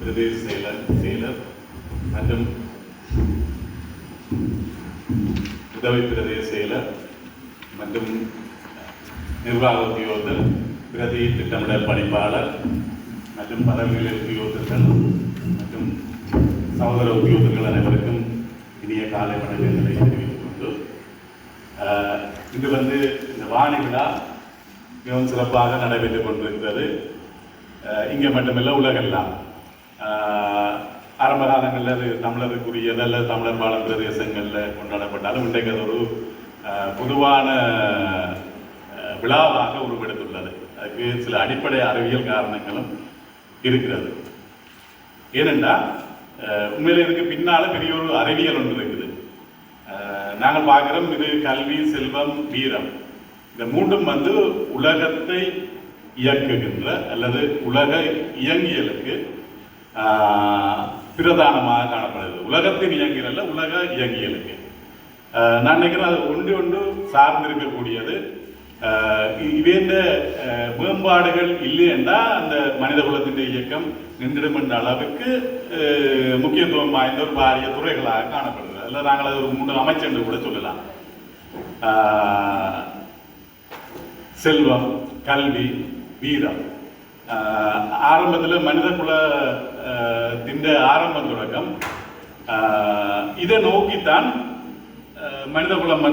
பிரதேச செயலர் மற்றும் உதவி பிரதேச செயலர் மற்றும் நிர்வாக உத்தியோகத்தர், பிரதி திட்டமிடல் பணிப்பாளர் மற்றும் பதவிகள் உத்தியோகத்தர்கள் மற்றும் சகோதர உத்தியோகத்தர்கள் அனைவருக்கும் இனிய காலை வணக்கங்களை தெரிவித்துக் கொண்டு, இது இந்த வாணி விழா மிகவும் சிறப்பாக நடைபெற்றுக் கொண்டிருக்கிறது. இங்கே மட்டுமல்ல, உலகெல்லாம் ஆரம்ப காலங்களில் அது தமிழருக்குரியது அல்லது தமிழர் வாழும் பிரதேசங்களில் கொண்டாடப்பட்டாலும் இன்றைக்கு அது ஒரு பொதுவான விழாவாக உருவெடுத்துள்ளது. அதுக்கு சில அடிப்படை அறிவியல் காரணங்களும் இருக்கிறது. ஏனென்றால் உண்மையில இதுக்கு பின்னால் பெரிய ஒரு அறிவியல் ஒன்று இருக்குது. நாங்கள் பார்க்கிறோம், இது கல்வி, செல்வம், வீரம், இந்த மூன்றும் உலகத்தை இயக்குகின்ற அல்லது உலக இயங்கியலுக்கு பிரதானமாக காணப்படுகிறது. உலகத்தின் இயங்கியல் அல்ல, உலக இயங்கியலுக்கு நான் நினைக்கிறேன் அது ஒன்று சார்ந்திருக்கக்கூடியது. இவேந்த மேம்பாடுகள் இல்லை என்றால் அந்த மனித குலத்தின் இயக்கம் நின்றுடும் என்ற அளவுக்கு முக்கியத்துவம் வாய்ந்த ஒரு பாரிய துறைகளாக காணப்படுகிறது. அதில் நாங்கள் அது ஒரு 3 அமைச்சர் என்று கூட சொல்லலாம். செல்வம், கல்வி, வீரம். ஆரம்பத்தில் மனித குலத்தின் ஆரம்பம் தொடக்கம் இதை நோக்கித்தான் மனித குலம்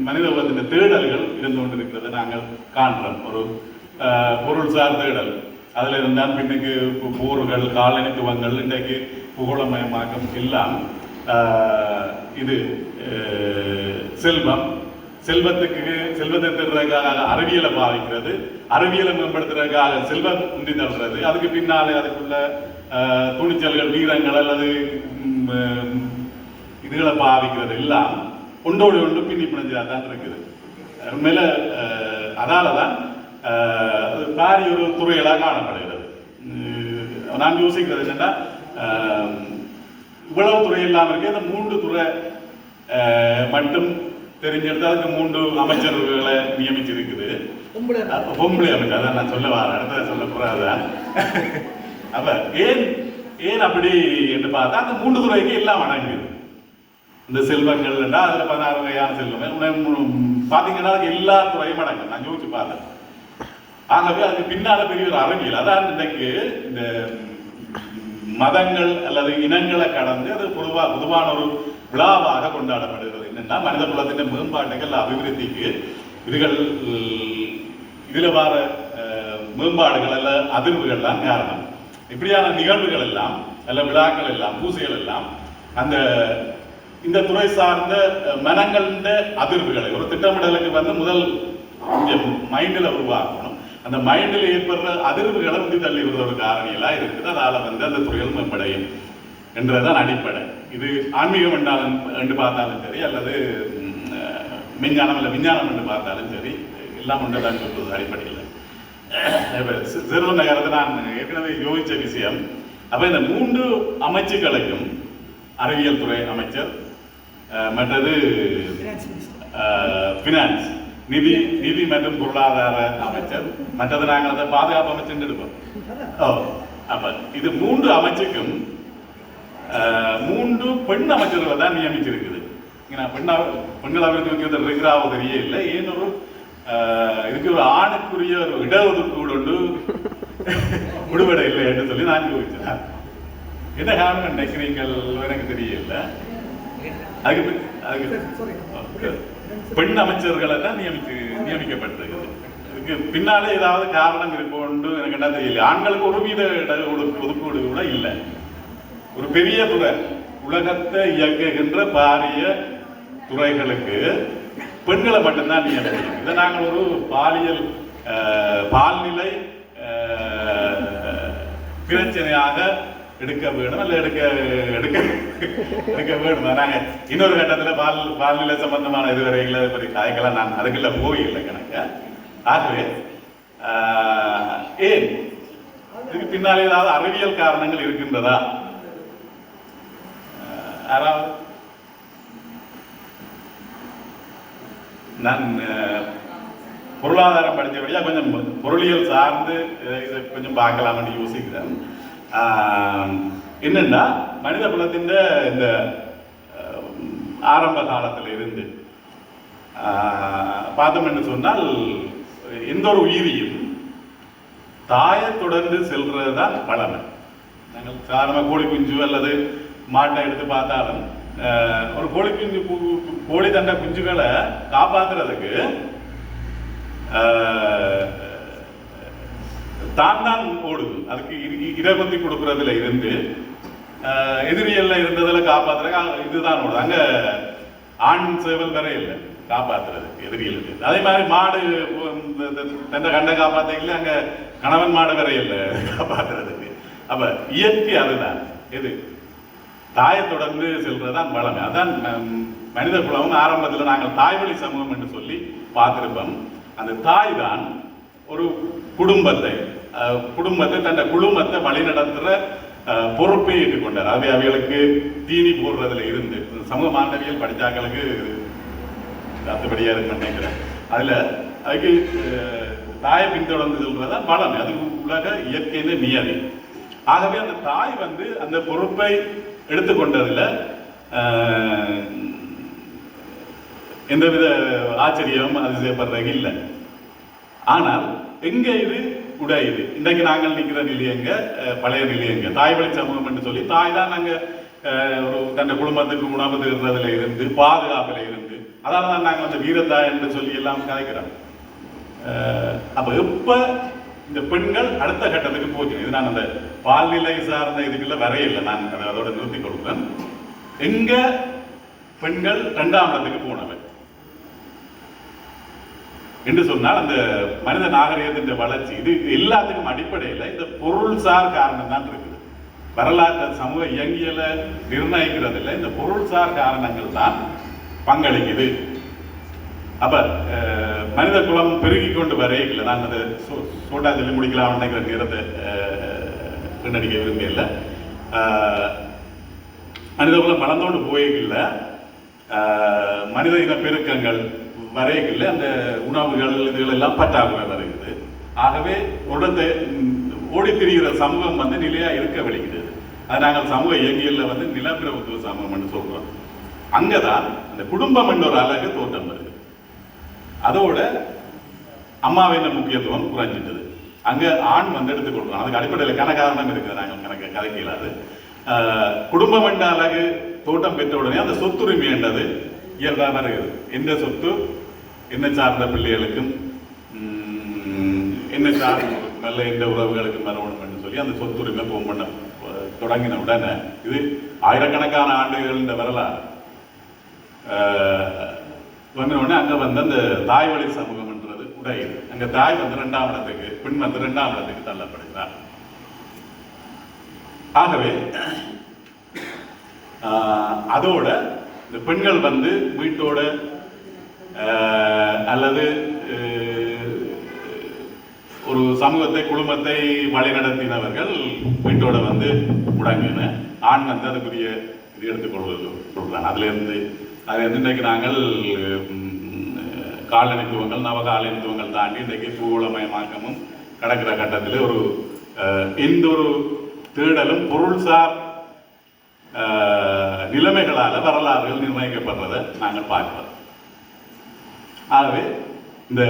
மனித குலத்தின் தேடல்கள் இருந்து கொண்டிருக்கிறது நாங்கள் காண்கிறோம். ஒரு பொருள் சார் தேடல், அதில் இருந்தால் பின்னுக்கு போர்கள், காலனித்துவங்கள், இன்றைக்கு புகழமயமாக்கம் எல்லாம் இது செல்வத்தை தேடுறதுக்காக அறிவியலை பாவிக்கிறது, அறிவியலை மேம்படுத்துறதுக்காக செல்வம் உண்டி தள்ளுறது, அதுக்கு பின்னாலே அதுக்குள்ள துணிச்சல்கள், வீரங்கள் அல்லது இதுகளை பாவிக்கிறது எல்லாம் ஒன்றோடு ஒன்று பின்னி பிணைஞ்சதாக தான் இருக்குது. உண்மையில அதால தான் பாரிய ஒரு துறைகளாக காணப்படுகிறது. நான் யோசிக்கிறது என்னன்னா, இவ்வளவு துறை இல்லாமல் இருக்கு, இந்த 3 துறை மட்டும் தெரிஞ்செடுத்து அதுக்கு 3 அமைச்சர்களை நியமிச்சிருக்குது. பொம்பளை அமைச்சர், அதான் நான் சொல்ல வரேன், அடுத்த சொல்ல போறாதான். அப்ப ஏன் அப்படி என்று பார்த்தா அந்த 3 துறைக்கு எல்லாம் அடங்குது. இந்த செல்வங்கள் அதுல 16 வகையான செல்வம் பாத்தீங்கன்னா அதுக்கு எல்லா துறையும் அடங்கு. நான் யோசிச்சு பார்த்தேன். ஆகவே அதுக்கு பின்னால பெரிய ஒரு அறிவியல். அதான் இன்றைக்கு இந்த மதங்கள் அல்லது இனங்களை கடந்து அது பொதுவான ஒரு விழாவாக கொண்டாடப்படுகிறது. என்னன்னா, மனித குலத்தின் மேம்பாட்டுகள், அபிவிருத்திக்கு இதுல வர மேம்பாடுகள் அல்ல அதிர்வுகள் தான் காரணம். இப்படியான நிகழ்வுகள் எல்லாம் அல்ல விழாக்கள் எல்லாம், பூசைகள் எல்லாம் இந்த துறை சார்ந்த மனங்களின் அதிர்வுகளை ஒரு திட்டமிடலுக்கு முதல் மைண்டில் உருவாக்கணும். அந்த மைண்டில் ஏற்படுற அதிர்வுகளை தள்ளி விடுற ஒரு காரணிகளா இருக்குது. அதனால அந்த துறைகள் மேம்படையும் என்றதான் அடிப்படை. இது ஆன்மீகம் என்று பார்த்தாலும் சரி, அல்லது விஞ்ஞானம் இல்லை விஞ்ஞானம் என்று பார்த்தாலும் சரி, எல்லாம் ஒன்றுதான் சொல்றது அடிப்படையில். சிறுவ நகரத்தை நான் ஏற்கனவே யோசிச்ச விஷயம். அப்ப இந்த 3 அமைச்சுகளுக்கும் அறிவியல் துறை அமைச்சர், மற்றது பினான்ஸ் நிதி மற்றும் பொருளாதார அமைச்சர், மற்றது நாங்கள் அதை பாதுகாப்பு அமைச்சர் எடுப்போம். அப்ப இது 3 அமைச்சுக்கும் 3 பெண் அமைச்சர்களை தான் நியமிச்சிருக்குது. பெண்கள் அவர்களுக்கு இருக்கிறாவோ தெரிய இல்லை. ஏன் இதுக்கு ஒரு ஆணுக்குரிய ஒரு இடஒதுக்கீடு ஒன்று விடுபட இல்லை என்று சொல்லி நான் யோசிச்சேன். என்ன காரணம் நினைக்கிறீங்கள் எனக்கு தெரியல. அதுக்கு பெண் அமைச்சர்களை தான் நியமிக்கப்பட்டிருக்குது. இதுக்கு பின்னாலே ஏதாவது காரணம் இருக்கும்னு எனக்கு என்ன தெரியல. ஆண்களுக்கு ஒரு வீத ஒதுக்கீடு கூட இல்லை. ஒரு பெரிய துறை, உலகத்தை இயக்குகின்ற பாரிய துறைகளுக்கு பெண்களை மட்டும்தான் நியமிக்கிறோம். இதை நாங்கள் ஒரு பால்நிலை பிரச்சனையாக எடுக்க வேணும், அல்ல எடுக்க வேணும். நாங்கள் இன்னொரு கட்டத்தில் பால்நிலை சம்பந்தமான இதுவரைகளை பற்றி காய்க்கலாம். நான் அதுக்குள்ள போயில்லை கணக்க. ஆகவே ஏன் இதுக்கு பின்னாலே ஏதாவது அறிவியல் காரணங்கள் இருக்கின்றதா? யாராவது? நான் பொருளாதாரம் படித்தபடியா கொஞ்சம் பொருளியல் சார்ந்து இதை கொஞ்சம் பார்க்கலாம்னு யோசிக்கிறேன். என்னன்னா மனித குலத்தின் இந்த ஆரம்ப காலத்தில் இருந்து பார்த்தோம் என்று சொன்னால் எந்த ஒரு உயிரியும் தாயை தொடர்ந்து செல்றது தான் பழமை. நாங்கள் சாதாரண கோழி குஞ்சு அல்லது மாட்டை எடுத்து பார்த்தாலும் ஒரு கோழி குஞ்சு கோழி தண்டை குஞ்சுகளை காப்பாற்றுறதுக்கு தான் ஓடுது. அதுக்கு இடபத்தி கொடுக்கறதுல இருந்து எதிரியல்ல இருந்ததுல காப்பாத்துறதுக்கு இதுதான் ஓடுது. அங்க ஆண் சேவல் வரை இல்லை காப்பாத்துறது எதிரிகளுக்கு. அதே மாதிரி மாடு தன்னை கண்டை காப்பாத்தீங்களே அங்க கணவன் மாடு வரை இல்லை காப்பாத்துறதுக்கு. அப்ப இயற்கை அதுதான். எது தாயை தொடர்ந்து செல்றதுதான் வளமை. அதான் மனித குலம் ஆரம்பத்தில் நாங்கள் தாய்வழி சமூகம் என்று சொல்லி பார்த்திருப்போம். அந்த தாய் தான் ஒரு குடும்பத்தை தன் குடும்பத்தை வழிநடத்துற பொறுப்பை ஏற்றுக்கொண்டார். அவை அவைகளுக்கு தீனி போடுறதுல இருந்து சமூக மாணவியல் படித்தாக்களுக்கு அத்துப்படியா இருக்குன்னு நினைக்கிறேன். அதுல அதுக்கு தாயை பின்தொடர்ந்து சொல்றதுதான் வளமை. அது உலக இயற்கையில நியதி. ஆகவே அந்த தாய் அந்த பொறுப்பை எடுத்துக்கொண்டதுல எந்தவித ஆச்சரியம் அதிசயப்படுறது இல்லை. ஆனால் எங்க இது உடையுது. இன்றைக்கு நாங்கள் நிற்கிற நிலையங்க பழைய நிலையங்க தாய் வழி சமூகம் என்று சொல்லி தாய் தான் நாங்க ஒரு தன்னை குடும்பத்துக்கு உணவு தருறதுல இருந்து பாதுகாப்புல இருந்து அதனால தான் நாங்கள் அந்த வீரத்தாய் என்று சொல்லி எல்லாம் கதைக்கிறோம். அப்ப எப்ப இந்த பெண்கள் அடுத்த கட்டத்துக்கு போச்சு, இது நான் அந்த பால்நிலை சார்ந்த இதுக்குள்ள வரையில்லை, நான் அதோட நிறுத்தி கொடுப்பேன். எங்க பெண்கள் 2ஆம் இடத்துக்கு போனவன் என்று சொன்னால் அந்த மனித நாகரிகத்தின் வளர்ச்சி இது எல்லாத்துக்கும் அடிப்படையில் இந்த பொருள்சார் காரணம் தான் இருக்குது. வரலாற்று சமூக இயங்கியலை நிர்ணயிக்கிறதுல இந்த பொருள்சார் காரணங்கள் தான் பங்களிக்குது. அப்ப மனித குலம் பெருகி கொண்டு வரையில நான் அதை சோட்டா சொல்லி முடிக்கலாம் நினைக்கிற நேரத்தை பின்னடிக்க விரும்பல. மனித குலம் வளர்ந்தோண்டு போயில மனித இன பெருக்கங்கள் வரையில அந்த உணவுகள் இதுகள் எல்லாம் பற்றாக்குறை வருகிறது. ஆகவே உடனே ஓடி திரிகிற சமூகம் நிலையா இருக்க விளைகிறது. அது நாங்கள் சமூக இயங்கியல்ல நிலப்பிரபுத்துவ சமூகம் சொல்றோம். அங்கதான் அந்த குடும்பம் என்ற ஒரு அழகு தோற்றம் வருது. அதோட அம்மாவின் முக்கியத்துவம் குறைஞ்சிட்டது. அங்க ஆண் எடுத்துக் கொடுக்கணும். அதுக்கு அடிப்படையில் கணக்காரணம் இருக்குது. நாங்கள் கணக்கு கதைக்கலாது. குடும்பம் என்ற அழகு தோட்டம் பெற்ற உடனே அந்த சொத்துரிமை என்றது இயல்பாக வருகிறது. எந்த சொத்து என்ன சார்ந்த பிள்ளைகளுக்கும் என்ன சார்ந்த நல்ல எந்த உறவுகளுக்கும் வரணும் என்று சொல்லி அந்த சொத்துரிமை போம் பண்ண தொடங்கின உடனே இது ஆயிரக்கணக்கான ஆண்டுகள் இந்த வரலாறு உடனே அங்க அந்த தாய் வழி சமூகம் என்றது உடையுது. அங்க தாய் 2ஆம் இடத்துக்கு பெண் 2ஆம் இடத்துக்கு தள்ளப்படுகிறார். ஆகவே அதோட இந்த பெண்கள் வீட்டோட அல்லது ஒரு சமூகத்தை குடும்பத்தை வழிநடத்தினவர்கள் வீட்டோட முடங்கின ஆண் அதுக்குரிய இது எடுத்துக்கொள்வது சொல்றாங்க. அதுல இருந்து இன்றைக்கு நாங்கள் காலனித்துவங்கள் நவகாலனித்துவங்கள் தாண்டி இன்றைக்கு பூகோளமயமாக்கமும் கடக்கிற கட்டத்தில் ஒரு எந்த ஒரு தேடலும் பொருள்சார் நிலைமைகளால வரலாறுகள் நிர்ணயிக்கப்படுறதை நாங்கள் பார்க்கிறோம். ஆகவே இந்த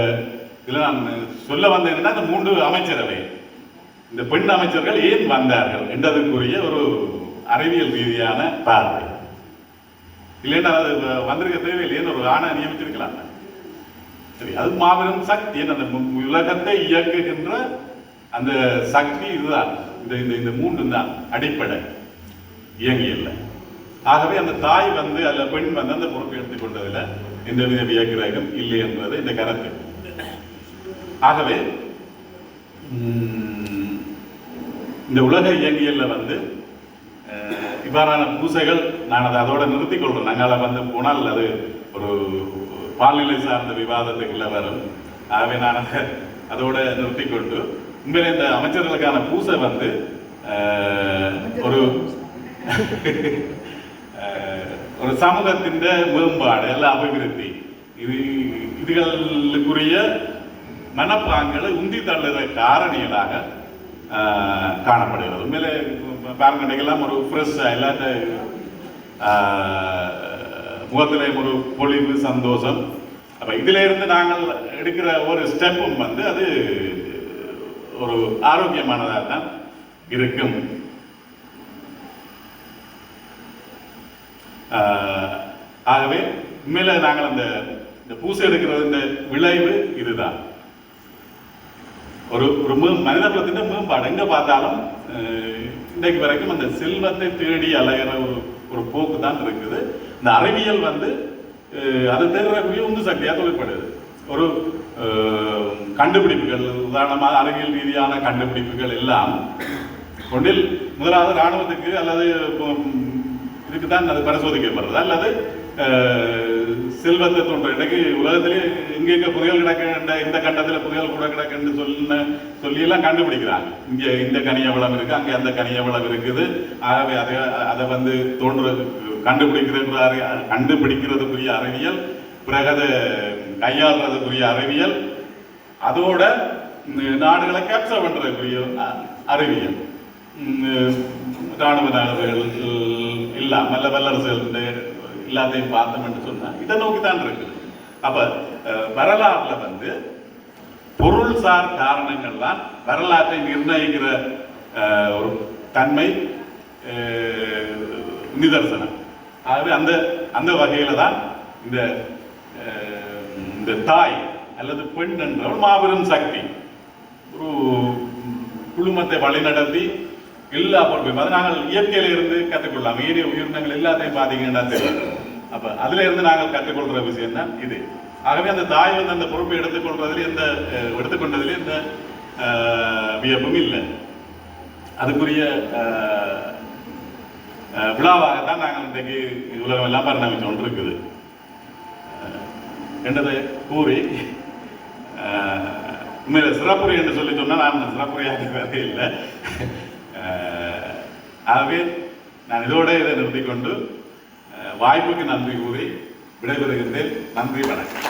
இதில் நான் சொல்ல வந்தேன்னா இந்த 3 அமைச்சரவை இந்த பெண் அமைச்சர்கள் ஏன் வந்தார்கள் என்றதுக்குரிய ஒரு அறிவியல் ரீதியான பார்வை. இல்லைன்னா அது வந்திருக்க தேவையில்லைன்னு ஒரு ஆணை நியமிச்சிருக்கலாம். சரி, அது மாபெரும் சக்தி. அந்த உலகத்தை இயக்குகின்ற அந்த சக்தி இதுதான். இந்த 3 தான் அடிப்படை இயங்கியல்ல. ஆகவே அந்த தாய் அல்ல பெண் அந்த பொறுப்பை எடுத்துக்கொண்டதில் எந்த வித வியக்கிறதும் இல்லை என்பது இந்த கருத்து. ஆகவே இந்த உலக இயங்கியல்ல இவ்வாறான பூசைகள் நான் அதை அதோட நிறுத்திக் கொள்றேன். நாங்கள் போனால் அது ஒரு பால்நிலை சார்ந்த விவாதத்துக்குள்ள வரும். ஆகவே நான் அதோட நிறுத்திக்கொண்டு உண்மையிலே இந்த அமைச்சர்களுக்கான பூசை ஒரு சமூகத்தின் மேம்பாடு அல்ல அபிவிருத்தி இதுகளுக்குரிய மனப்பாங்களை உந்தி தள்ளுற காரணிகளாக காணப்படுகிறது. உண்மையிலே பாருங்கெல்லாம் ஒரு ஃப்ரெஷ்ஷாக எல்லாத்த முகத்திலேயும் ஒரு பொலிவு சந்தோஷம். அப்போ இதில் இருந்து நாங்கள் எடுக்கிற ஒரு ஸ்டெப்பும் வந்து அது ஒரு ஆரோக்கியமானதாக தான் இருக்கும். ஆகவே உண்மையில நாங்கள் இந்த பூசை எடுக்கிறது இந்த விளைவு இதுதான். ஒரு ஒரு மனித குலத்தின் மேம்பாடு எங்க பார்த்தாலும் இன்றைக்கு வரைக்கும் அந்த செல்வத்தை தேடி அலைகிற ஒரு போக்கு தான் இருக்குது. இந்த அறிவியல் வந்து அதை தேடுறக்கூடிய உந்து சக்தியாக தொழிற்படுது. ஒரு கண்டுபிடிப்புகள், உதாரணமாக அறிவியல் ரீதியான கண்டுபிடிப்புகள் எல்லாம் ஒன்றில் முதலாவது இராணுவத்துக்கு அல்லது இதுக்கு தான் அது பரிசோதிக்கப்படுறது, அல்லது செல்வத்தை தோன்ற இன்றைக்கு உலகத்திலே எங்கெங்க புதையல் கிடக்க, இந்த கண்டத்தில் புதையல் கூட கிடக்குன்னு சொல்லியெல்லாம் கண்டுபிடிக்கிறாங்க. இங்கே இந்த கனிய வளம் இருக்கு, அங்கே அந்த கனிய வளம் இருக்குது. ஆகவே அதை வந்து கண்டுபிடிக்கிறதுக்குரிய அறிவியல், பிறகு அதை கையாளுறதுக்குரிய அறிவியல், அதோட நாடுகளை கேப்சர் பண்றதுக்குரிய அறிவியல், இராணுவ நாடுகள் இல்லாம வல்லரசுகள் எல்லாத்தையும் பார்த்தோம் என்று சொன்னா இதை நோக்கித்தான் இருக்குது. அப்ப வரலாறுல வந்து பொருள்சார் காரணங்கள் தான் வரலாற்றை நிர்ணயிக்கிற ஒரு தன்மை நிதர்சனம். ஆகவே அந்த வகையில தான் இந்த தாய் அல்லது பெண் என்ற ஒரு மாபெரும் சக்தி ஒரு குடும்பத்தை வழிநடத்தி எல்லா பொறுப்பையும் அதை நாங்கள் இயற்கையில இருந்து கற்றுக்கொள்ளலாம். ஏரிய உயிரினங்கள் எல்லாத்தையும் பார்த்தீங்கன்னா தெரியும். அப்ப அதுல இருந்து நாங்கள் கற்றுக்கொள்ற விஷயம் தான் இது. ஆகவே அந்த தாய் வந்து அந்த பொறுப்பை எடுத்துக்கொண்டதில் எந்த வியப்பும் இல்லை. அதுக்குரிய விழாவாகத்தான் நாங்கள் இன்றைக்கு உலகம் எல்லாம் பரிணாமிச்சு கொண்டு இருக்குது என்றதை கூறி, உண்மையில சிறப்புரை என்று சொல்லி சொன்னால் நான் சிறப்புரையாக வேறே இல்லை. ஆகவே நான் இதோட இதை நிறுத்திக் கொண்டு வாய்ப்புக்கு நன்றி கூறி விடைபெறுகின்றேன். நன்றி, வணக்கம்.